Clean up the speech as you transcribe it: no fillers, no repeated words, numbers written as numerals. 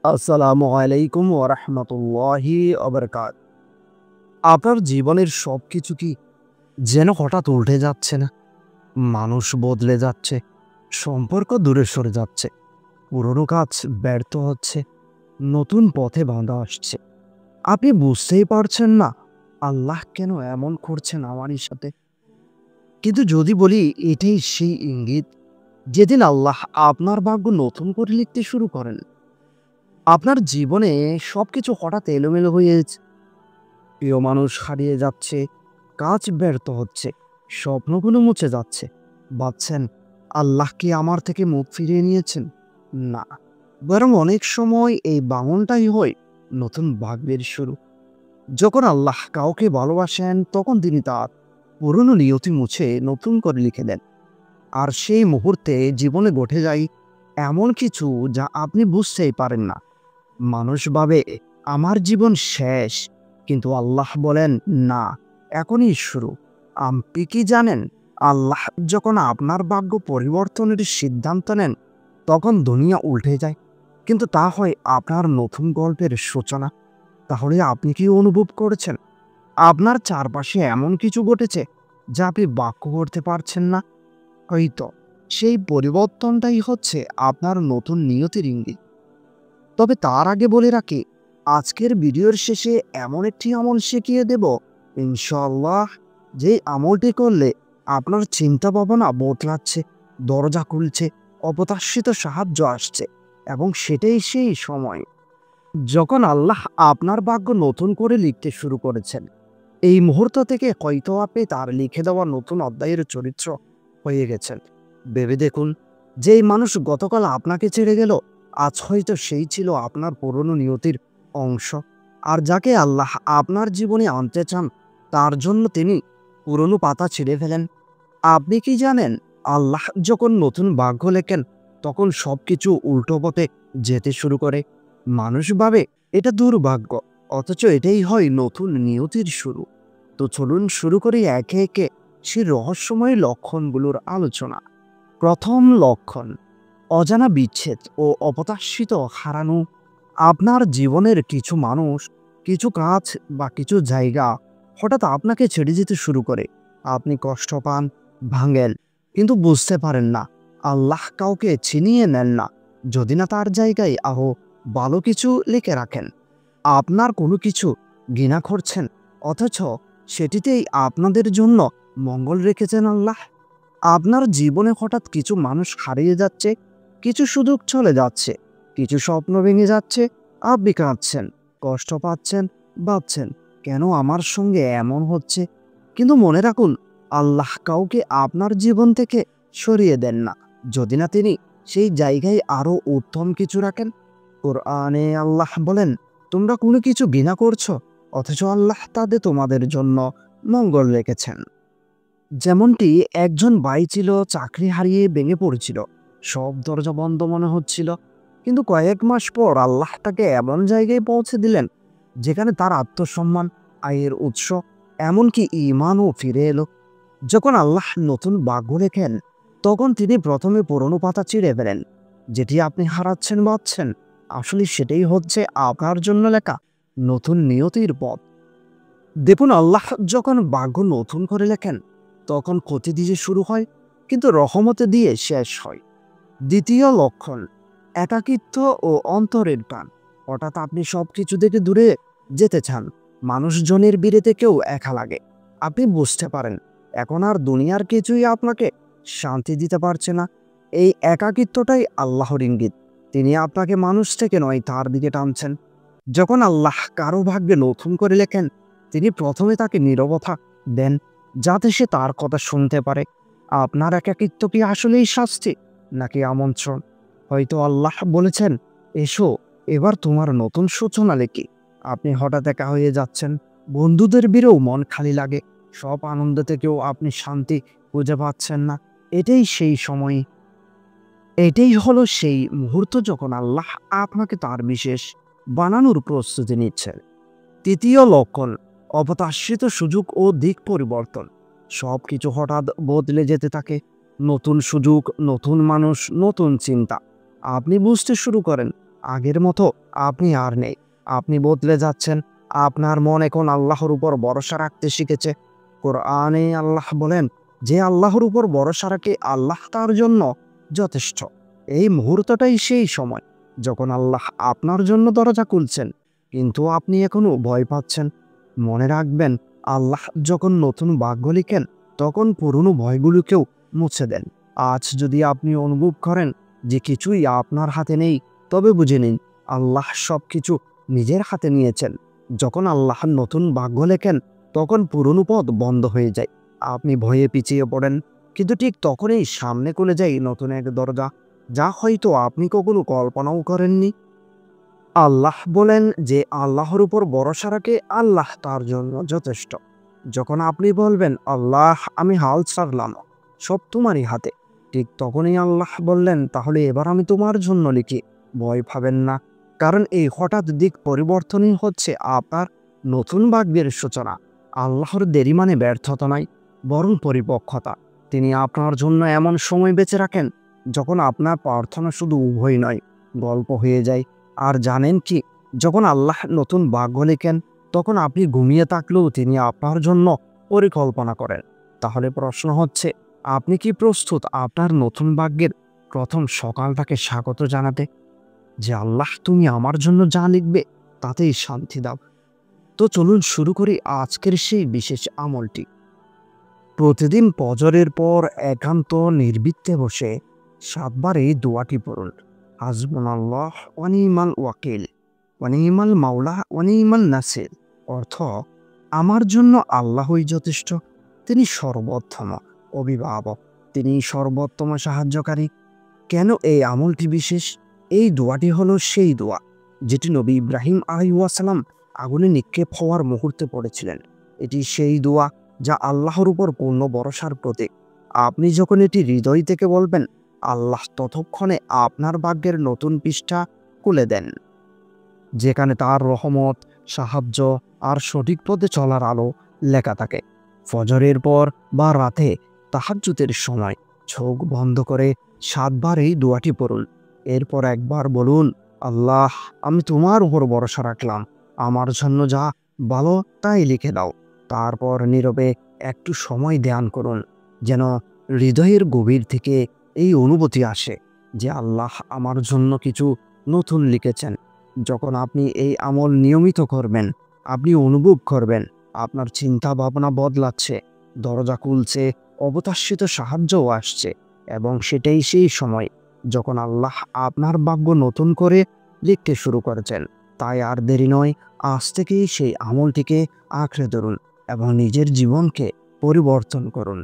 আসসালামু আলাইকুম ওয়া রাহমাতুল্লাহি ওয়া বারাকাতুহু। আপনার জীবনের সবকিছু কি যেন হঠাৎ উল্টে যাচ্ছে না? মানুষ বদলে যাচ্ছে, সম্পর্ক দূরে সরে যাচ্ছে, পুরনো কাজ ব্যর্থ হচ্ছে, নতুন পথে বাধা আসছে। আপনি বুঝতেই পারছেন না আল্লাহ কেন এমন করছেন আমারই সাথে? কিন্তু যদি বলি এটাই সেই ইঙ্গিত যেদিন আল্লাহ আপনার ভাগ্য নতুন করে লিখতে শুরু করেন। আপনার জীবনে সবকিছু হঠাৎ এলোমেলো হয়ে প্রিয় মানুষ হারিয়ে যাচ্ছে, কাজ ব্যর্থ হচ্ছে, স্বপ্নগুলো মুছে যাচ্ছে। ভাবছেন, আল্লাহ কি আমার থেকে মুখ ফিরিয়ে নিয়েছেন? না, বরং অনেক সময় এই ভাঙনটাই হয় নতুন ভাগ্যের শুরু। যখন আল্লাহ কাউকে ভালোবাসেন, তখন তিনি তার পুরনো নিয়তি মুছে নতুন করে লিখে দেন। আর সেই মুহূর্তে জীবনে ঘটে যায় এমন কিছু যা আপনি বুঝতেই পারেন না। মানুষ ভাবে আমার জীবন শেষ, কিন্তু আল্লাহ বলেন না, এখনই শুরু। আপনি কি জানেন, আল্লাহ যখন আপনার ভাগ্য পরিবর্তনের সিদ্ধান্ত নেন, তখন দুনিয়া উল্টে যায়, কিন্তু তা হয় আপনার নতুন গল্পের সূচনা। তাহলে আপনি কি অনুভব করেছেন আপনার চারপাশে এমন কিছু ঘটেছে যা আপনি বাক্য করতে পারছেন না? হয়তো সেই পরিবর্তনটাই হচ্ছে আপনার নতুন নিয়তির ইঙ্গিত। তবে তার আগে বলে রাখি, আজকের ভিডিওর শেষে এমন একটি আমল শিখিয়ে দেব, ইনশাআল্লাহ, যে আমলটি করলে আপনার চিন্তা ভাবনা বদলাচ্ছে, দরজা খুলছে, অপ্রত্যাশিত সাহায্য আসছে, এবং সেটাই সেই সময় যখন আল্লাহ আপনার ভাগ্য নতুন করে লিখতে শুরু করেছেন। এই মুহূর্ত থেকে হয়তো আপনি তার লিখে দেওয়া নতুন অধ্যায়ের চরিত্র হয়ে গেছেন। ভেবে দেখুন, যেই মানুষ গতকাল আপনাকে ছেড়ে গেল, আজ হয়তো সেই ছিল আপনার পুরনো নিয়তির অংশ। আর যাকে আল্লাহ আপনার জীবনে আনতে চান, তার জন্য তিনি পুরনো পাতা ছিঁড়ে ফেলেন। আপনি কি জানেন, আল্লাহ যখন নতুন ভাগ্য লেখেন, তখন সবকিছু উল্টো পথে যেতে শুরু করে। মানুষ ভাবে এটা দুর্ভাগ্য, অথচ এটাই হয় নতুন নিয়তির শুরু। তো চলুন শুরু করি একে একে সেই রহস্যময় লক্ষণগুলোর আলোচনা। প্রথম লক্ষণ, অজানা বিচ্ছেদ ও অপ্রত্যাশিত হারানো। আপনার জীবনের কিছু মানুষ, কিছু কাজ বা কিছু জায়গা হঠাৎ আপনাকে ছেড়ে যেতে শুরু করে। আপনি কষ্ট পান, ভাঙেন, কিন্তু বুঝতে পারেন না আল্লাহ কাউকে ছিনিয়ে নেন না যদি না তার জায়গায় আরো ভালো কিছু লিখে রাখেন। আপনার কোনো কিছু ঘৃণা করছেন, অথচ সেটিতেই আপনাদের জন্য মঙ্গল রেখেছেন আল্লাহ। আপনার জীবনে হঠাৎ কিছু মানুষ হারিয়ে যাচ্ছে, কিছু সুযোগ চলে যাচ্ছে, কিছু স্বপ্ন ভেঙে যাচ্ছে। আপনি কাঁদছেন, কষ্ট পাচ্ছেন, ভাবছেন কেন আমার সঙ্গে এমন হচ্ছে। কিন্তু মনে রাখুন, আল্লাহ কাউকে আপনার জীবন থেকে সরিয়ে দেন না যদি না তিনি সেই জায়গায় আরো উত্তম কিছু রাখেন। কোরআনে আল্লাহ বলেন, তোমরা কোনো কিছু ঘৃণা করছো, অথচ আল্লাহ তাদের তোমাদের জন্য মঙ্গল রেখেছেন। যেমনটি একজন ভাই ছিল, চাকরি হারিয়ে ভেঙে পড়েছিল, সব দরজা বন্ধ মনে হচ্ছিল, কিন্তু কয়েক মাস পর আল্লাহ তাকে এমন জায়গায় পৌঁছে দিলেন যেখানে তার আত্মসম্মান, আয়ের উৎস, এমনকি ঈমানও ফিরে এলো। যখন আল্লাহ নতুন ভাগ্য লেখেন, তখন তিনি প্রথমে পুরনো পাতা ছিঁড়ে ফেলেন। যেটি আপনি হারাচ্ছেন ভাবছেন, আসলে সেটাই হচ্ছে আপনার জন্য লেখা নতুন নিয়তির পথ। দেখুন, আল্লাহ যখন ভাগ্য নতুন করে লেখেন, তখন ক্ষতি দিয়ে শুরু হয়, কিন্তু রহমতে দিয়ে শেষ হয়। দ্বিতীয় লক্ষণ, একাকিত্ব ও অন্তরের টান। হঠাৎ আপনি সবকিছু থেকে দূরে যেতে চান, মানুষজনের ভিড়ে থেকেও একা লাগে। আপনি বুঝতে পারেন এখন আর দুনিয়ার কিছুই আপনাকে শান্তি দিতে পারছে না। এই একাকিত্বটাই আল্লাহর ইঙ্গিত, তিনি আপনাকে মানুষ থেকে নয় তার দিকে টানছেন। যখন আল্লাহ কারো ভাগ্যে নতুন করে লেখেন, তিনি প্রথমে তাকে নীরবতা দেন, যাতে সে তার কথা শুনতে পারে। আপনার একাকিত্ব কি আসলেই শাস্তি, নাকি আমন্ত্রণ? হয়তো আল্লাহ বলেছেন, এসো, এবার তোমার নতুন সূচনা লিখি। আপনি হঠাৎ একা হয়ে যাচ্ছেন, বন্ধুদের ভিড়েও মন খালি লাগে, সব আনন্দ থেকেও আপনি শান্তি খুঁজে পাচ্ছেন না। এটাই সেই সময়, এটাই হলো সেই মুহূর্ত যখন আল্লাহ আপনাকে তার বিশেষ বানানোর প্রস্তুতি নিচ্ছেন। তৃতীয় লক্ষণ, অপ্রত্যাশিত সুযোগ ও দিক পরিবর্তন। সবকিছু হঠাৎ বদলে যেতে থাকে, নতুন সুযোগ, নতুন মানুষ, নতুন চিন্তা। আপনি বুঝতে শুরু করেন আগের মতো আপনি আর নেই। আপনি বদলে যাচ্ছেন। আপনার মন এখন আল্লাহর উপর ভরসা রাখতে শিখেছে। কোরআনে আল্লাহ বলেন, যে আল্লাহর উপর ভরসা রাখে আল্লাহ তার জন্য যথেষ্ট। এই মুহূর্তটাই সেই সময় যখন আল্লাহ আপনার জন্য দরজা খুলছেন, কিন্তু আপনি এখনো ভয় পাচ্ছেন। মনে রাখবেন, আল্লাহ যখন নতুন ভাগ্য লিখেন তখন পুরনো ভয়গুলোকেও মুছে দেন। আজ যদি আপনি অনুভব করেন যে কিছুই আপনার হাতে নেই, তবে বুঝে নিন আল্লাহ সব কিছু নিজের হাতে নিয়েছেন। যখন আল্লাহ নতুন ভাগ্য লেখেন তখন পুরনো পথ বন্ধ হয়ে যায়। আপনি ভয়ে পিছিয়ে পড়েন, কিন্তু ঠিক তখনই সামনে খুলে যায় নতুন এক দরজা, যা হয়তো আপনি কখনো কল্পনাও করেননি। আল্লাহ বলেন যে আল্লাহর উপর ভরসা রাখে আল্লাহ তার জন্য যথেষ্ট। যখন আপনি বলবেন, আল্লাহ আমি হাল ছাড়লাম, সব তোমারই হাতে, ঠিক তখনই আল্লাহ বললেন, তাহলে এবার আমি তোমার জন্য লিখি। ভয় পাবেন না, কারণ এই হঠাৎ দিক পরিবর্তনই হচ্ছে আপনার নতুন ভাগ্যের সূচনা। আল্লাহর দেরি মানে ব্যর্থতা নয়, বরং পরিপক্কতা। তিনি আপনার জন্য এমন সময় বেঁচে রাখেন যখন আপনার প্রার্থনা শুধু উভয় নয়, গল্প হয়ে যায়। আর জানেন কি, যখন আল্লাহ নতুন ভাগ্য লেখেন তখন আপনি ঘুমিয়ে থাকলেও তিনি আপনার জন্য পরিকল্পনা করেন। তাহলে প্রশ্ন হচ্ছে, আপনি কি প্রস্তুত আপনার নতুন ভাগ্যের প্রথম সকালটাকে স্বাগত জানাতে? যে আল্লাহ তুমি আমার জন্য যা লিখবে তাতেই শান্তি দাও। তো চলুন শুরু করি আজকের সেই বিশেষ আমলটি। প্রতিদিন ফজরের পর একান্ত নির্বিঘ্নে বসে 7 বার এই দোয়াটি পড়ুন। হাসবুনাল্লাহ ওয়া নি'মাল ওয়াকিল ওয়া নি'মাল মাওলা ওয়া নি'মাল নাসির। অর্থ, আমার জন্য আল্লাহই যথেষ্ট, তিনি সর্বোত্তম অভিভাবক, তিনি সর্বোত্তম সাহায্যকারী। কেন এই আমলটি বিশেষ? এই দোয়াটি হলো সেই দোয়া যেটি নবী ইব্রাহিম আলাইহিস সালাম আগুনে নিক্ষেপ হওয়ার মুহূর্তে পড়েছিলেন। এটি সেই দোয়া যা আল্লাহর উপর পূর্ণ ভরসার প্রতীক। আপনি যখন এটি হৃদয় থেকে বলবেন, আল্লাহ ততক্ষণে আপনার ভাগ্যের নতুন পৃষ্ঠা খুলে দেন, যেখানে তার রহমত, সাহায্য আর সঠিক পথে চলার আলো লেখা থাকে। ফজরের পর বা রাতে তাহাজ্জুদের সময় চোখ বন্ধ করে 7 বার এই দোয়াটি পড়ুন। এরপর একবার বলুন, আল্লাহ আমি তোমার উপর ভরসা রাখলাম, আমার জন্য যা ভালো তাই লিখে দাও। তারপর নীরবে একটু সময় ধ্যান করুন, যেন হৃদয়ের গভীর থেকে এই অনুভূতি আসে যে আল্লাহ আমার জন্য কিছু নতুন লিখেছেন। যখন আপনি এই আমল নিয়মিত করবেন, আপনি অনুভব করবেন আপনার চিন্তা ভাবনা বদলাচ্ছে, দরজা খুলছে, অপ্রত্যাশিত সাহায্যও আসছে। এবং সেটাই সেই সময় যখন আল্লাহ আপনার ভাগ্য নতুন করে লিখতে শুরু করেছেন। তাই আর দেরি নয়, আজ থেকেই সেই আমলটিকে আঁকড়ে ধরুন এবং নিজের জীবনকে পরিবর্তন করুন।